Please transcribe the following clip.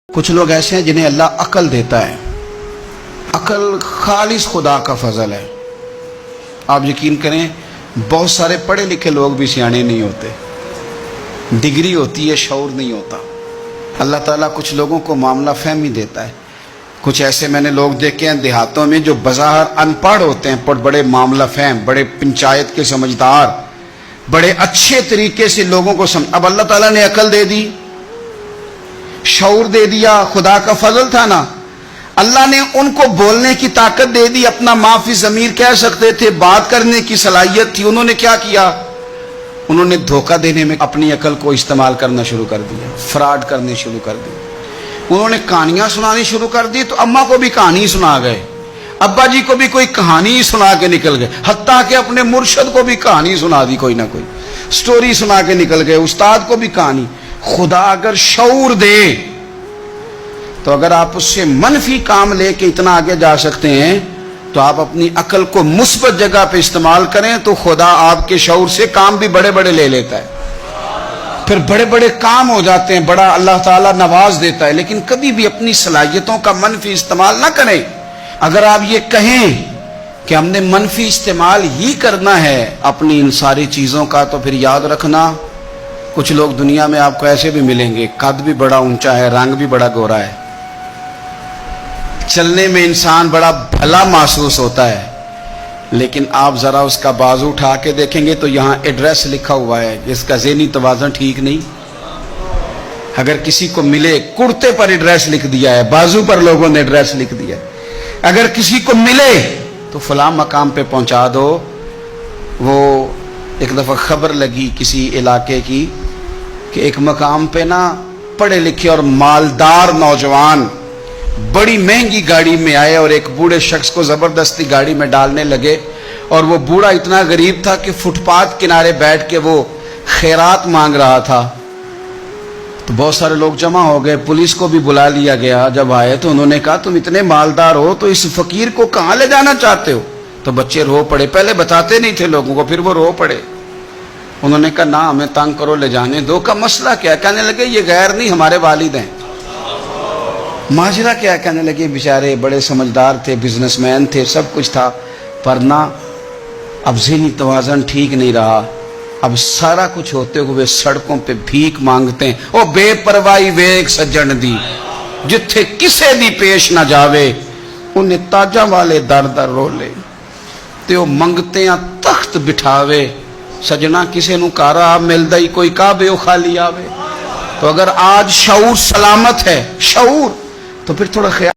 کچھ لوگ ایسے ہیں جنہیں اللہ عقل دیتا ہے. عقل خالص خدا کا فضل ہے. آپ یقین کریں بہت سارے پڑھے لکھے لوگ بھی سیانے نہیں ہوتے. ڈگری ہوتی ہے، شعور نہیں ہوتا. اللہ تعالیٰ کچھ لوگوں کو معاملہ فہمی دیتا ہے. کچھ ایسے میں نے لوگ دیکھے ہیں دیہاتوں میں جو بظاہر ان پڑھ ہوتے ہیں پر بڑے معاملہ فہم، بڑے پنچایت کے سمجھدار، بڑے اچھے طریقے سے لوگوں کو اب اللہ تعالیٰ نے عقل دے دی، شعور دے دیا. خدا کا فضل تھا نا. اللہ نے ان کو بولنے کی طاقت دے دی، اپنا معافی ضمیر کہہ سکتے تھے، بات کرنے کی صلاحیت تھی. انہوں نے کیا کیا؟ انہوں نے دھوکہ دینے میں اپنی عقل کو استعمال کرنا شروع کر دیا، فراڈ کرنے شروع کر دی. انہوں نے کہانیاں سنانی شروع کر دی تو اماں کو بھی کہانی سنا گئے، ابا جی کو بھی کوئی کہانی سنا کے نکل گئے، حتیٰ کہ اپنے مرشد کو بھی کہانی سنا دی، کوئی نہ کوئی سٹوری سنا کے نکل گئے، استاد کو بھی کہانی. خدا اگر شعور دے تو اگر آپ اس سے منفی کام لے کے اتنا آگے جا سکتے ہیں تو آپ اپنی عقل کو مثبت جگہ پہ استعمال کریں تو خدا آپ کے شعور سے کام بھی بڑے بڑے لے لیتا ہے. پھر بڑے بڑے کام ہو جاتے ہیں، بڑا اللہ تعالیٰ نواز دیتا ہے. لیکن کبھی بھی اپنی صلاحیتوں کا منفی استعمال نہ کریں. اگر آپ یہ کہیں کہ ہم نے منفی استعمال ہی کرنا ہے اپنی ان ساری چیزوں کا، تو پھر یاد رکھنا کچھ لوگ دنیا میں آپ کو ایسے بھی ملیں گے، قد بھی بڑا اونچا ہے، رنگ بھی بڑا گورا ہے، چلنے میں انسان بڑا بھلا محسوس ہوتا ہے، لیکن آپ ذرا اس کا بازو اٹھا کے دیکھیں گے تو یہاں ایڈریس لکھا ہوا ہے، جس کا ذہنی توازن ٹھیک نہیں. اگر کسی کو ملے، کرتے پر ایڈریس لکھ دیا ہے، بازو پر لوگوں نے ایڈریس لکھ دیا ہے. اگر کسی کو ملے تو فلاں مقام پہ پہنچا دو. وہ ایک دفعہ خبر لگی کسی علاقے کی کہ ایک مقام پہ نا پڑھے لکھے اور مالدار نوجوان بڑی مہنگی گاڑی میں آئے اور ایک بوڑھے شخص کو زبردستی گاڑی میں ڈالنے لگے. اور وہ بوڑھا اتنا غریب تھا کہ فٹ پاتھ کنارے بیٹھ کے وہ خیرات مانگ رہا تھا. تو بہت سارے لوگ جمع ہو گئے، پولیس کو بھی بلا لیا گیا. جب آئے تو انہوں نے کہا تم اتنے مالدار ہو تو اس فقیر کو کہاں لے جانا چاہتے ہو؟ تو بچے رو پڑے. پہلے بتاتے نہیں تھے لوگوں کو، پھر وہ رو پڑے. انہوں نے کہا نہ ہمیں تنگ کرو، لے جانے دو. کا مسئلہ کیا؟ کہنے لگے یہ غیر نہیں ہمارے والد ہیں. ماجرا کیا؟ کہنے لگے بیچارے بڑے سمجھدار تھے، بزنس مین تھے، سب کچھ تھا، پر نہ اب ذہنی توازن ٹھیک نہیں رہا. اب سارا کچھ ہوتے ہوئے سڑکوں پہ بھیک مانگتے ہیں. او بے پرواہی ویک سجن دی، جتھے کسے دی پیش نہ جاوے انہیں تاجاں والے در در رولے. تے او منگتے ہیں تخت بٹھاوے. سجنا کسے نو کارا ملدا ہی کوئی کعبے او خالی آوے. تو اگر آج شعور سلامت ہے، شعور، تو پھر تھوڑا خیال